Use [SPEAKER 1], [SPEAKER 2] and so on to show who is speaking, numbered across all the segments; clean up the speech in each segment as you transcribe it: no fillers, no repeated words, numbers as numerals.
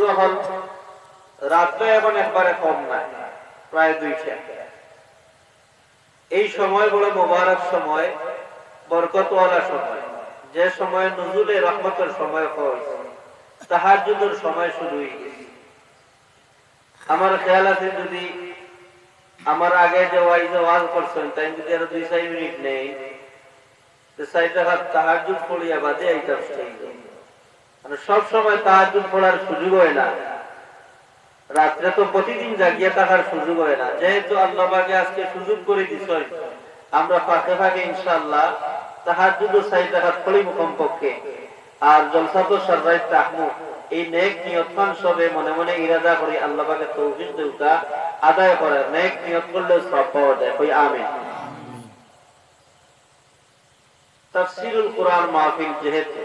[SPEAKER 1] শুরু হল, রাতটা এখন একবারে কম নাই, প্রায় 2টা। এই সময় বড় মোবারক সময়, বরকতওয়ালা সময়, যে সময় নুজুলে রহমতের সময় হয়, তাহাজ্জুদের সময় শুরু হয়ে গেছে। আমার খেয়াল আছে, যদি আমার আগে যে ওয়াজ করছেন তাই যদি আরো 2-4 মিনিট নেই, তাহাজ্জুদ পড়িয়া বাদে এইটা মানে সব সময় তাহাজ্জুদ পড়ার সুযোগ হয় না, রাত্রে তো প্রতিদিন জাগিয়ে থাকার সুযোগ হয় না। যেহেতু আল্লাহ পাকে আজকে সুযোগ করে দিচ্ছেন, আমরা ফাঁকে ফাঁকে ইনশাআল্লাহ তাহাজ্জুদ ও সাইড রাকাত পড়িব কমপক্ষে। আর জলসা তো সাররাইত তাহমু, এই নেক নিয়তমান সবে মনে মনে ইরাদা করি আল্লাহ পাকে তৌফিক দেউতা আদায় করে। নেক নিয়ত করলে সব পাওয়া যায়, কই আমিন। তাফসীরুল কোরআন মাহফিল, যেহেতু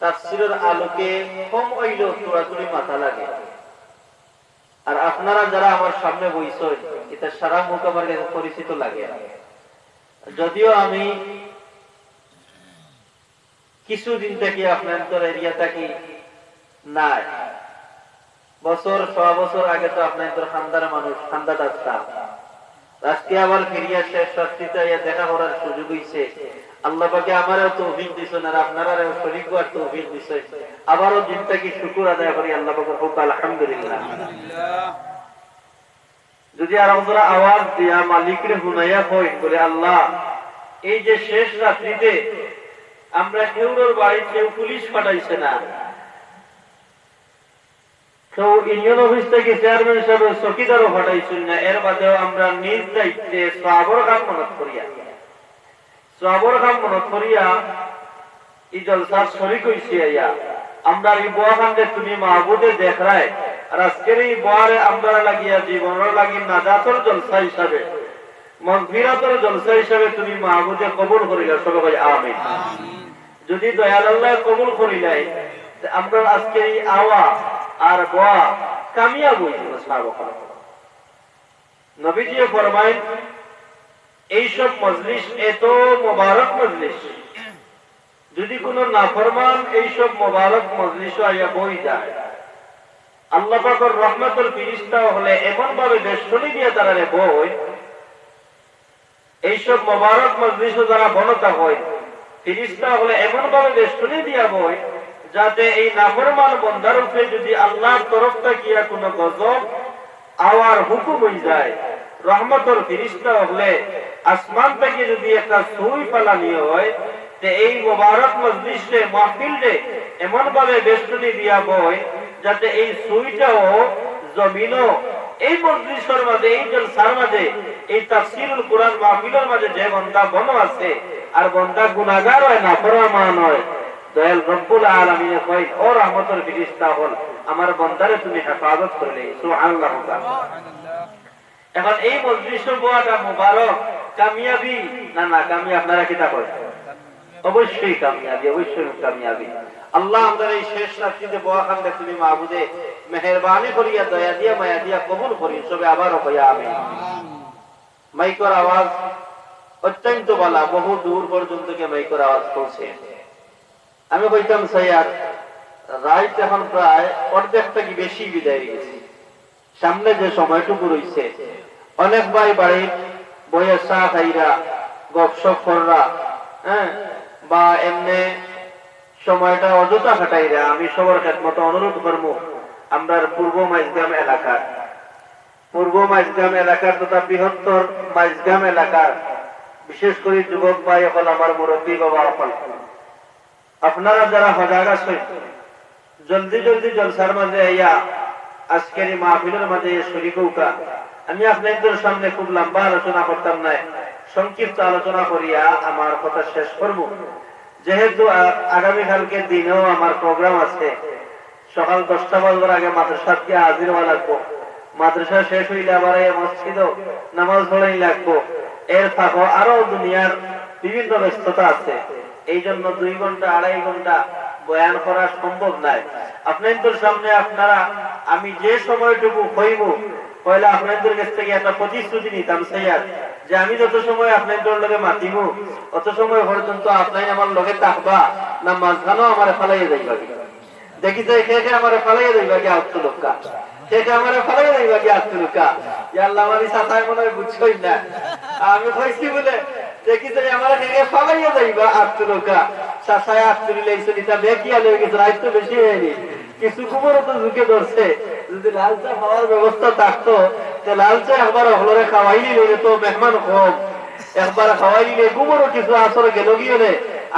[SPEAKER 1] তাফসীরের আলোকে কম হইলেও তোড়াতুড়ি মাথা লাগে। আর আপনারা যারা আমার সামনে বইছেন, এটা সারা মুখ আমার কাছে পরিচিত লাগে। যদিও আমি কিছুদিন থেকে আপনাদের এরিয়া থাকি নাই, বছর 6 বছর আগে তো আপনাদের খান্দার মানুষ, খান্দা আসতাম। আজকে আবার ফিরিয়া শেষ শাস্তিতে দেখা করার সুযোগ হইছে। আল্লাহ পাকে আমারও তৌফিক দিছেন, আর আপনারাও শরীক হওয়ার তৌফিক দিছেন। আবারও দিনটাকে শুকর আদায় করি আল্লাহ পাকের হোক, আলহামদুলিল্লাহ। যদি আর আমরা আওয়াজ দিয়া মালিকরে হুনাইয়া কই বলে, আল্লাহ এই যে শেষ রাত্রিতে আমরা কেউর বাড়ি কেউ পুলিশ পাঠাইছে না, কেউ ইউনিয়ন অফিস থেকে চেয়ারম্যান হিসাবে চকিদারও পাঠাইছেন না, এর বাদেও আমরা নিজ দায়িত্বে সওয়াবের কাম মনত করিয়া এই জলসার শরীক হইছি। আমরা এই বোয়াখানকে তুমি মাহবুদে দেখ রায়, আর আজকের এই বোয়ারে আমরা লাগিয়া জীবনের লাগি নাজাতের জলসা হিসাবে, মাগফিরাতের জলসা হিসাবে তুমি মাহবুদে কবুল করিলা, সবাই আমিন। যদি দয়াল আল্লাহ কবুল করিলাই, আমরা আজকে এই আওয়া আর বোয়া কামিয়াব হইছিল। নবীজি ফরমাইন, এইসব মজলিস এত মোবারক মজলিস, যদি কোন নাফরমান এইসব মোবারক মজলিস আইয়া বই যায়, আল্লাহ পাকের রহমতের ফিরিস্তা হলে এমন ভাবে বেষ্টনী দিয়ে তারা বই, এইসব মোবারক মজলিস যারা বনতা হয়, ফিরিস্তা হলে এমন ভাবে বেষ্টনী দিয়া বই, যাতে এই নাফরমান বন্দার উপরে যদি আল্লাহর তরফ থেকে কোনো গজব আওয়ার হুকুম হয়ে যায়, রহমতের ফিরিস্তা হলে আসমান থেকে যদি একটা সুই ফালানি হয়, এই মোবারক মজলিসে মাহফিলে এমন ভাবে বেষ্টনী দিয়া বই, যাতে এই সুইটাও জমিনও এই মজলিসের মাঝে, এই জলসার মাঝে, এই তাফসীরুল কোরআন মাহফিলের মাঝে যে বান্দা বন আছে, আর বান্দা গুনাহগার হয়, নাফরমান হয়, দয়াল রব্বুল আলামিন কয়, ও রহমতের ফিরিস্তা হল আমার বান্দারে তুমি হেফাজত করলে, সুবহানাল্লাহ। এখন এই মজলিসের বোয়াটা মুবারক, কামিয়াবি না না কামিয়াবি? আপনারা কি তা করেন? অবশ্যই কামিয়াবি, অবশ্যই কামিয়াবি। আল্লাহ আমাদের এই শেষ রাত্রিতে বোয়াখানকে তুমি মাহবুদে মেহেরবানি করিয়া, দয়া দিয়া, মায়া দিয়া কবুল করি, সবে আবারও কইয়া আমিন। মাইকের আওয়াজ অত্যন্ত ভালো, বহু দূর পর্যন্ত মাইকের আওয়াজ পৌঁছে। আমি কইতাম সাইয়ার রাইট এখন প্রায় অর্ধেকটা কি বেশি বিদায় গেছে। সামনে যে সময়টুকু রয়েছে, অনেক ভাই বাড়ির বইয়ের চা খাইরা, গপসপ কররা, বা এমনি সময়টা অযথা কাটাইরা, আমি সবার মতো অনুরোধ করবো, আমরা পূর্ব মাইজগাম এলাকার তথা বৃহত্তর মাইজগাম এলাকার বিশেষ করে যুবক ভাই হল, আমার মুরব্বী বাবা হল, আপনারা যারা সজাগ আছেন, জলদি জলদি জলসার মাঝে আইয়া আজকের এই মাহফিলের মাঝে শরীক হউকা। আমি আপনাদের সামনে খুব লম্বা আলোচনা করতাম না, সংক্ষিপ্ত আলোচনা করিয়া আমার কথা শেষ করব। যেহেতু আগামীকালকে দিনেও আমার প্রোগ্রাম আছে, সকাল 10টা বাজার আগে মাদ্রাসা গিয়ে হাজির হওয়া লাগবো, মাদ্রাসা শেষ হইলে আবার মসজিদও নামাজ পড়াই লাগবো, এর ফাঁকও আরো দুনিয়ার বিভিন্ন ব্যস্ততা আছে। এই জন্য 2 ঘন্টা 2.5 ঘন্টা বয়ান করা সম্ভব নাই আপনাদের সামনে। আপনারা আমি যে সময়টুকু কইব, পয়লা আপনাদের কাছ থেকে একটা প্রতিশ্রুতি নিতাম সাইয়ার, যে আমি যত সময় আপনাদের লগে মাতিব, অত সময় পর্যন্ত আপনাই আমার লগে থাকবা না, মাঝখানেও আমার ফালাইয়া যাইবা।
[SPEAKER 2] দেখি যে খেয়ে খেয়ে আমার ফালাইয়া দিবা কি আত্মলোকা, খেয়ে খেয়ে আমার ফালাইয়া দিবা কি আত্মলোকা। আল্লাহ আমার সাথায় মনে হয় বুঝছই না, আমি কইছি বলে দেখি যে আমার খেয়ে ফালাইয়া যাইবা আত্মলোকা। সাথায় আত্মলি লাইছে নিতা বেকিয়া লয়ে গেছে, রাত তো বেশি হয়নি, কিছু কুমোরও তো ঝুঁকে ধরছে। যদি লাল চা খাওয়ার ব্যবস্থা থাকতো লাল চা একবার হলরে খাওয়াইলি লইলে তো মেহমান কম, একবার খাওয়াইলে কুমোরও কিছু আসরে গেল গিয়ে নে,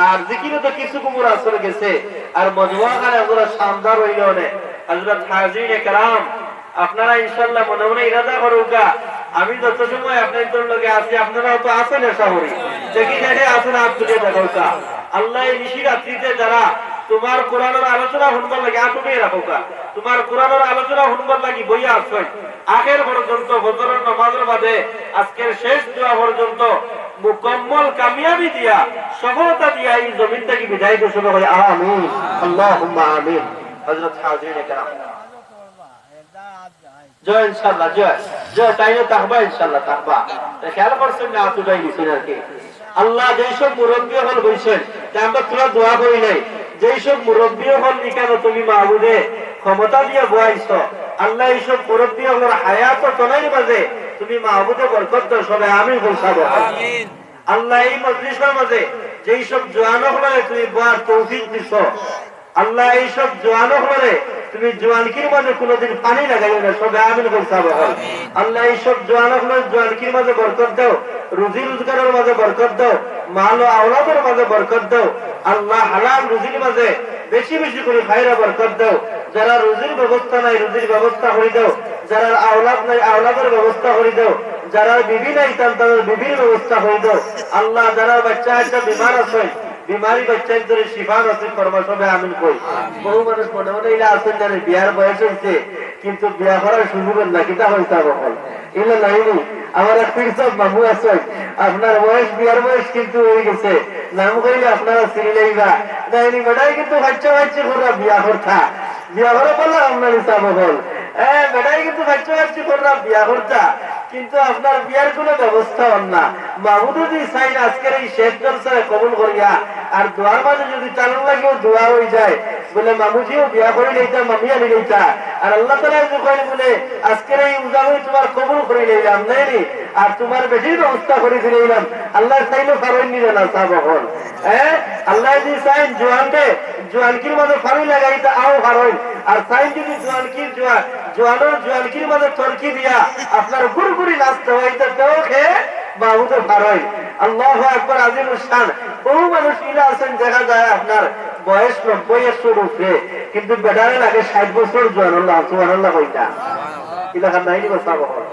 [SPEAKER 2] আর জিকিরে তো কিছু কুমোর আসরে গেছে, আর মজমুয়া খানে একজোড়া শানদার হইল নে। হযরত হাজিরিনে কেরাম, আপনারা ইনশাআল্লাহ মনে মনে ইরাদা করুকা, আমি যত সময় আপনাদের লগে আছি আপনারাও তো আছেন শহরে, দেখি দেখে আসেন আপনি দেখোকা। আল্লাহ এই নিশি রাত্রিতে যারা তোমার কোরআনের আলোচনা শুনবার লাগি আটকে রাখোকা, তোমার কোরআনের আলোচনা শুনবার লাগি বইয়া আসছেন আখের পর্যন্ত, ফজরের নামাজের বাদে আজকের শেষ দোয়া পর্যন্ত মুকম্মল কামিয়াবি দিয়া সফলতা দিয়া এই জমিন থেকে বিদায় ঘোষণা করে আমিন আল্লাহুম্মা আমিন। হযরত হাজিরিনে কেরাম, জয় ইনশাআল্লাহ, জয় জয় তাইলে তাকবা ইনশাআল্লাহ তাকবা। খেয়াল করছেন না আতুটাই নিছেন আর কি। আল্লাহ যেই সব মুরব্বী হল বলছেন আমরা তোরা দোয়া করি নাই, যেই সব মুরব্বী হল নিকান তুমি মাহবুদে ক্ষমতা দিয়ে বয়াইছ, আল্লাহ এইসব মুরব্বী হল হায়াত তোলাই মাঝে তুমি মাহবুদে বরকত দাও, সবাই আমি বলছাবো আমিন। আল্লাহ এই মজলিসের মাঝে যেই সব জওয়ান হলে তুমি বয়ার তৌফিক দিছ, আল্লাহ এইসব জওয়ান হলে তুমি জোয়ানকির মাঝে কোনোদিন পানি লাগাইও না, সবাই আমিন বলছাবো আল্লাহ এইসব জওয়ান হলে জোয়ানকির মাঝে বরকত দাও, রুজি রোজগারের মাঝে বরকত দাও, মাল ও আওলাদের মাঝে বরকত দাও। আল্লাহ হালাল রুজির মাঝে বেশি বেশি করে খায়রা বরকত দাও। যারা রুজির ব্যবস্থা নাই রুজির ব্যবস্থা করে দাও, যারা আওলাদ নাই আওলাদের ব্যবস্থা করে দাও, যারা বিবি নাই তাদের বিবির ব্যবস্থা করে দাও। আল্লাহ যারা বাচ্চা একটা বিমার আছে বিমারি বাচ্চার ধরে শিফা নসিব ফরমা, সবাই আমিন কই। বহু মানুষ মনে মনে ইলা আছেন জানে বিয়ার বয়স হয়েছে কিন্তু বিয়া করার সুযোগ না, কিতা হইতা বল এগুলো নাইনি। আমার এক পীর মামু আছে, আপনার বয়স বিয়ার বয়স কিন্তু হয়ে গেছে, নাম কইলে আপনারা চিনিলেইবা নাইনি, বেটাই কিন্তু বাচ্চা বাচ্চা করা বিয়া করতা, বিয়া করে বললাম আপনার হিসাব হল বেটাই কিন্তু বাচ্চা বাচ্চা করা বিয়া করতা, কিন্তু আপনার বিয়ার কোন ব্যবস্থা হল না। মাহমুদ যদি চাইন আজকের এই শেষ জলসায় কবুল করিয়া আর দোয়ার মাঝে যদি চালন লাগেও দোয়া হয়ে যায় বলে মামুজিও বিয়া করে লইতা মামিয়া লইতা, আর আল্লাহ তাআলা কইলে বলে আজকের এই উজাগরি তোমার কবুল করে লইলাম নাইনি, আর তোমার বেশির ব্যবস্থা করে দিলাম। আল্লাহ চাইলে ফারুন নিলে না সাহাবগণ, আল্লাহ যদি চাইন জোয়ানকে জোয়ানকির মাঝে ফারুই লাগাইতে আও ফারুন, আর চাইন যদি জোয়ানকির জোয়ানোর জোয়ানকির মাঝে তরকি দিয়া আপনার গুড়গুড়ি নাচতে হইতে তেও খেয়ে মাহমুদের ফারুন। আল্লাহু আকবার আজিমুল শান। বহু মানুষ ইলা আছেন দেখা যায় আপনার বয়স 90 উপরে কিন্তু বেটারে লাগে 60 বছর জোয়ান। আল্লাহ সুবহানাল্লাহ কইতা ইলাকা নাইনি কথা বল।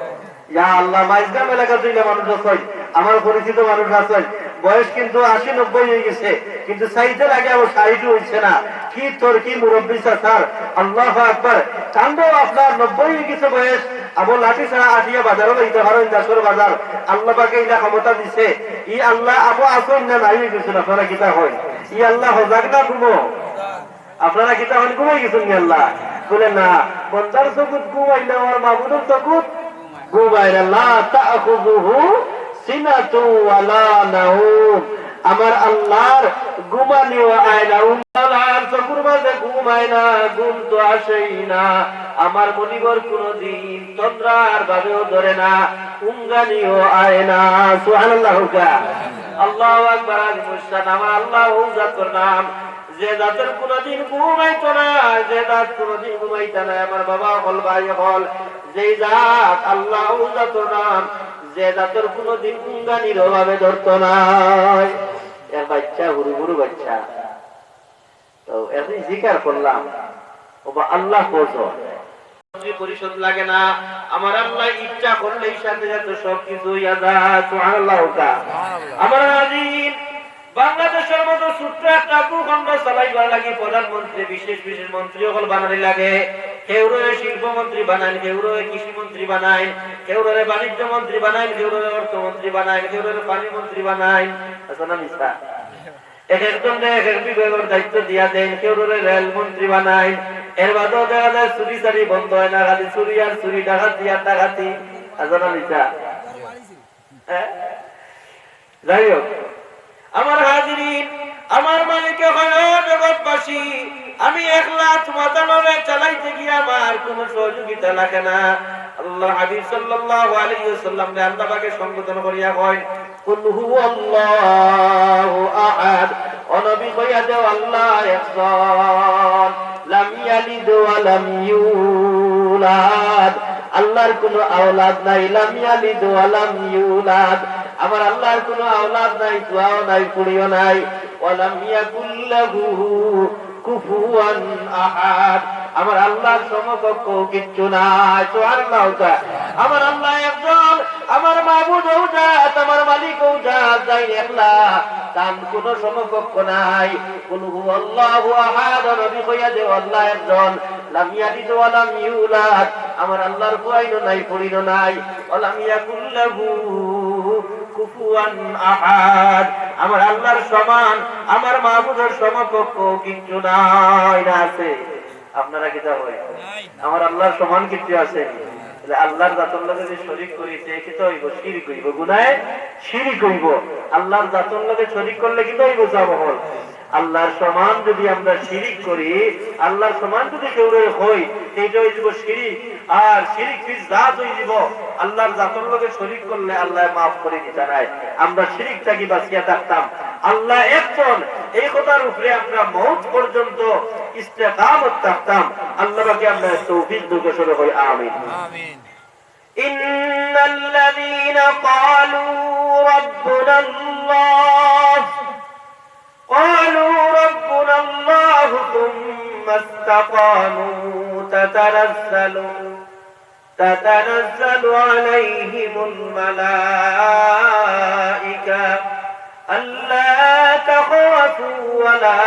[SPEAKER 2] ইয়া আল্লাহ মাইজগাম এলাকা থেকে মানুষ আছে, আমার পরিচিত মানুষ আছে বয়স কিন্তু 80-90 হয়ে গেছে কিন্তু চাইতে লাগে আবার 60 হইছে না। কি তোর কি মুরব্বী স্যার, আল্লাহু আকবার। কান্দো আপনার 90 হয়ে গেছে বয়স, আবু লাঠি ছাড়া আসিয়া বাজারও লইতে পারেন, দাসর বাজার আল্লাহ পাকে ইলা ক্ষমতা দিছে। ই আল্লাহ আবু আসেন না নাই গেছেন, আপনারা কিতা হয় ই আল্লাহ হজাক না ঘুমো, আপনারা কিতা হন ঘুমাই গেছেন নি আল্লাহ বলে না, বন্দার চকুত ঘুমাইলে আমার মাহবুদের চকুত ঘুমাইলে লা তাখুযুহু সিনাতু ওয়ালা নাউম। আমার আল্লাহর ঘুমানিও আয় না, উম্মালার চকুর মাঝে ঘুমায় না, ঘুম তো আসেই না। আমার মনিবর কোনদিন তন্দ্রার ভাবেও ধরে না, উঙ্গানিও আয় না। সুবহানাল্লাহ। আল্লাহু আকবার। আজিমুশান। আমার আল্লাহ জাতের নাম, যে জাতের কোনদিন ঘুমাইতো না, যে জাত কোনদিন ঘুমাইতো না, আমার বাবা হল ভাই হল, যে জাত আল্লাহ জাতের নাম, যে জাতের কোনদিন উঙ্গানির অভাবে ধরতো না। এক বাচ্চা হুরু হুরু বাচ্চা, তো এখন জিকার করলাম আল্লাহ পরিষদ লাগে না, আমার আল্লাহ ইচ্ছা করলেই সাথে সাথে সবকিছু হইয়া যায়। সুবহানাল্লাহ। আমার আযীম বাংলাদেশের মতো ছোট্ট একটা ভূখণ্ড চালাইবার লাগে প্রধানমন্ত্রী বিশেষ বিশেষ মন্ত্রী সকল বানানি লাগে। কেউ রয়ে শিল্পমন্ত্রী বানায়, কেউ রয়ে কৃষি মন্ত্রী বানায়, কেউ রয়ে বাণিজ্য মন্ত্রী বানায়, কেউ রয়ে অর্থমন্ত্রী বানায়, কেউ রয়ে পানি মন্ত্রী বানায়। আসলে মিথ্যা। এক একজন এক এক বিভাগের দায়িত্ব দিয়া দেন, কেউ রয়ে রেল মন্ত্রী বানায়। এর বাদেও দেখা যায় চুরি চারি বন্ধ হয় না, খালি চুরি আর চুরি, ডাকাতি আর ডাকাতি। আসলে মিথ্যা। যাই হোক আমার হাজিরিন,
[SPEAKER 1] আমার মালিকে হলো জগৎবাসী, আমি একলা তোমাদের চালাইতে গিয়ে আমার কোন সহযোগিতা লাগে না। আল্লাহ হাবিব সাল্লাল্লাহু আলাইহি ওয়াসাল্লাম আল্লাহ পাকে সম্বোধন করিয়া কয় কুল হুয়াল্লাহু আহাদ, ও নবী কইয়া দাও আল্লাহ একজন, লাম ইয়ালিদ ওয়া লাম ইউলাদ, আল্লাহর কোনো আওলাদ নাই, লাম ইয়ালিদ ওয়া লাম ইউলাদ, আমার আল্লাহর কোনো আওলাদ নাই, দুয়াও নাই, কুড়িও নাই, ওয়া লাম ইয়াকুল লাহু কুফুয়ান আহাদ, আমার আল্লাহর সমকক্ষ কিচ্ছু নাই। সুবহানাল্লাহ। আমার আল্লাহ একজন, আমার মাবুদ জাত, আমার মালিক জাত, যাই একলা, তার কোন সমকক্ষ নাই। কুল হুয়াল্লাহু আহাদ, নবী কইয়া দেও আল্লাহ একজন, লাম ইয়ালিদ ওয়া লাম ইউলাদ, আমার আল্লাহর কুয়াইনো নাই, পড়িনো নাই, ওয়া লাম ইয়াকুল লাহু কুফুয়ান আহাদ, আমার আল্লাহর সমান, আমার মাবুদের সমকক্ষ কিচ্ছু নাই। না আছে? আপনারা কি তা হয়? আমার আল্লাহর সমান কিছু আছে? আল্লাহর জাতর লগে যে শরীক করি কি তো হইব? শিরক হইব, গুনাহে শিরক হইব। আল্লাহর জাতর লগে শরীক করলে কি তো হইব? যাবহল। আল্লাহর সমান যদি আমরা শিরিক করি, আল্লাহর সমান যদি কেউ হই, এইটা হয়ে যাব শিরিক। আর শিরিক ফিস জাত হয়ে যাব। আল্লাহর জাতর লগে শরীক করলে আল্লাহ মাফ করে দিতে নাই। আমরা শিরিকটাকে বাঁচিয়ে থাকতাম। আল্লাহ একজন, এই কথার উপরে আমরা মওত পর্যন্ত ইস্তেকামত থাকতাম। আল্লাহকে আমরা তৌফিক দান করে হই। আমিন আমিন। ইন্নাল্লাযীনা ক্বালু রাব্বুনাল্লাহ قالوا ربنا الله ثم استقاموا تتنزل عليهم الملائكة ألا تخافوا ولا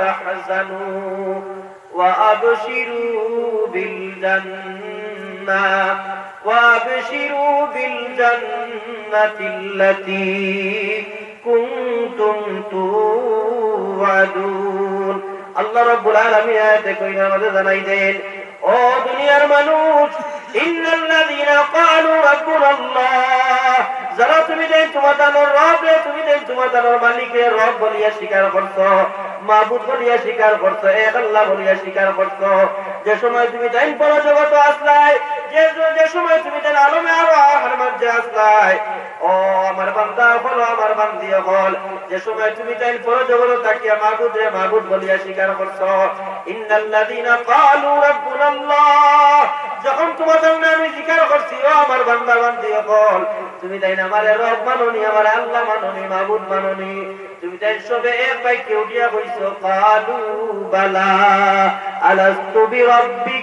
[SPEAKER 1] تحزنوا وأبشروا بالجنة التي كنتم توعدون। আল্লাহ রাব্বুল আলামিন আয়াতে কইরা আমাদের জানাই দেন, ও দুনিয়ার মানুষ, ইন্নাল্লাযীনা ক্বালু রাব্বুনাল্লাহ, যারা তুমি দেন তোমাদের রব, তুমি দেন তোমাদের মালিকের রব বলিয়া স্বীকার করছো, মাবুদ বলিয়া স্বীকার করছো, এক আল্লাহ বলিয়া স্বীকার করছো। যে সময় তুমি দেন পরজগত আসলাই, যে সময় তুমি দেন আলমে আরো আহার মধ্যে আসলাই, ও আমার বান্দা হল, আমার বান্দি হল, যে সময় তুমি তাই পরজগত তাকিয়া মাবুদ রে মাবুদ বলিয়া স্বীকার করছো। ইন্নাল্লাযীনা ক্বালু রাব্বুনাল্লাহ, যখন তোমাদের নামে স্বীকার করছি, ও আমার বান্দা বান্দি হল, তুমি তাই আমার রব মাননি, আমার আল্লাহ মাননি, মাবুদ মাননি, তুমি তাই সবে এক বাক্যে উঠিয়া কইছো, ক্বালু বালা আলাস্তু বিরাব্বিক